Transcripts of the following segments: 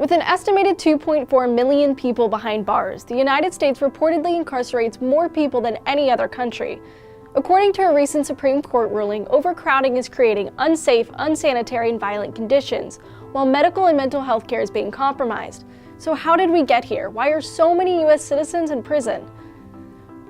With an estimated 2.4 million people behind bars, the United States reportedly incarcerates more people than any other country. According to a recent Supreme Court ruling, overcrowding is creating unsafe, unsanitary, and violent conditions, while medical and mental health care is being compromised. So how did we get here? Why are so many U.S. citizens in prison?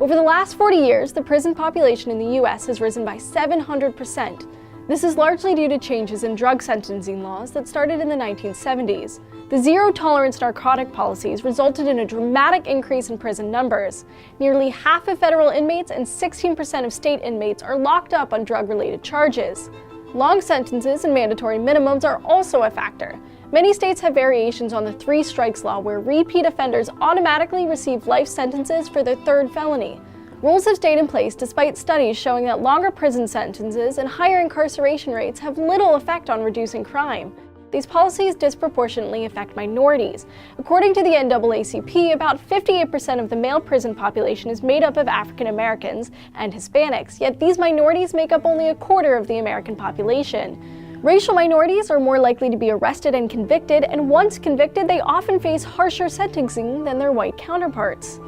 Over the last 40 years, the prison population in the U.S. has risen by 700%. This is largely due to changes in drug sentencing laws that started in the 1970s. The zero-tolerance narcotic policies resulted in a dramatic increase in prison numbers. Nearly half of federal inmates and 16% of state inmates are locked up on drug-related charges. Long sentences and mandatory minimums are also a factor. Many states have variations on the three strikes law where repeat offenders automatically receive life sentences for their third felony. Rules have stayed in place despite studies showing that longer prison sentences and higher incarceration rates have little effect on reducing crime. These policies disproportionately affect minorities. According to the NAACP, about 58% of the male prison population is made up of African Americans and Hispanics, yet these minorities make up only a quarter of the American population. Racial minorities are more likely to be arrested and convicted, and once convicted, they often face harsher sentencing than their white counterparts.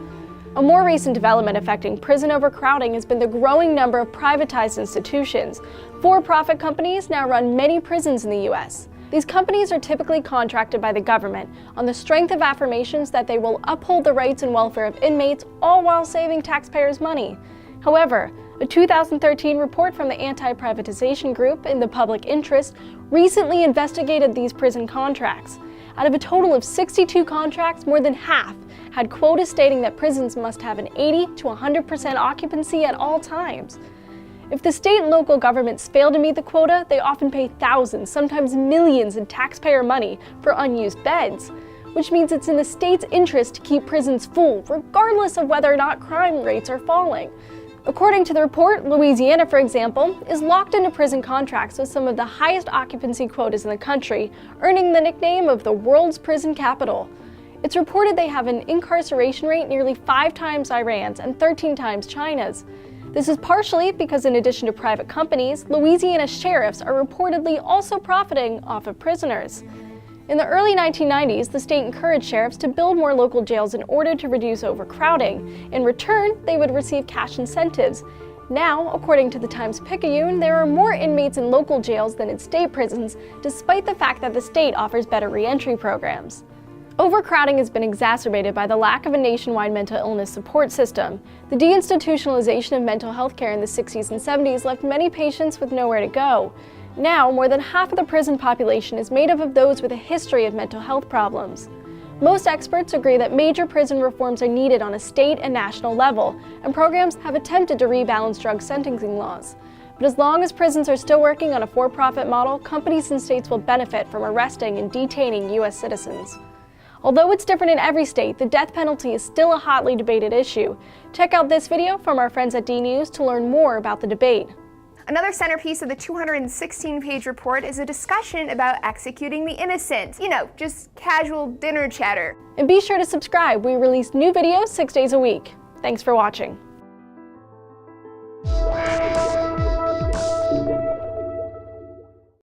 A more recent development affecting prison overcrowding has been the growing number of privatized institutions. For-profit companies now run many prisons in the U.S. These companies are typically contracted by the government on the strength of affirmations that they will uphold the rights and welfare of inmates, all while saving taxpayers' money. However, a 2013 report from the anti-privatization group in the public interest recently investigated these prison contracts. Out of a total of 62 contracts, more than half had quotas stating that prisons must have an 80 to 100% occupancy at all times. If the state and local governments fail to meet the quota, they often pay thousands, sometimes millions in taxpayer money for unused beds, which means it's in the state's interest to keep prisons full, regardless of whether or not crime rates are falling. According to the report, Louisiana, for example, is locked into prison contracts with some of the highest occupancy quotas in the country, earning the nickname of the world's prison capital. It's reported they have an incarceration rate nearly 5 times Iran's and 13 times China's. This is partially because in addition to private companies, Louisiana sheriffs are reportedly also profiting off of prisoners. In the early 1990s, the state encouraged sheriffs to build more local jails in order to reduce overcrowding. In return, they would receive cash incentives. Now, according to the Times-Picayune, there are more inmates in local jails than in state prisons, despite the fact that the state offers better reentry programs. Overcrowding has been exacerbated by the lack of a nationwide mental illness support system. The deinstitutionalization of mental health care in the 60s and 70s left many patients with nowhere to go. Now, more than half of the prison population is made up of those with a history of mental health problems. Most experts agree that major prison reforms are needed on a state and national level, and programs have attempted to rebalance drug sentencing laws. But as long as prisons are still working on a for-profit model, companies and states will benefit from arresting and detaining U.S. citizens. Although it's different in every state, the death penalty is still a hotly debated issue. Check out this video from our friends at DNews to learn more about the debate. Another centerpiece of the 216-page report is a discussion about executing the innocent. You know, just casual dinner chatter. And be sure to subscribe. We release new videos 6 days a week. Thanks for watching.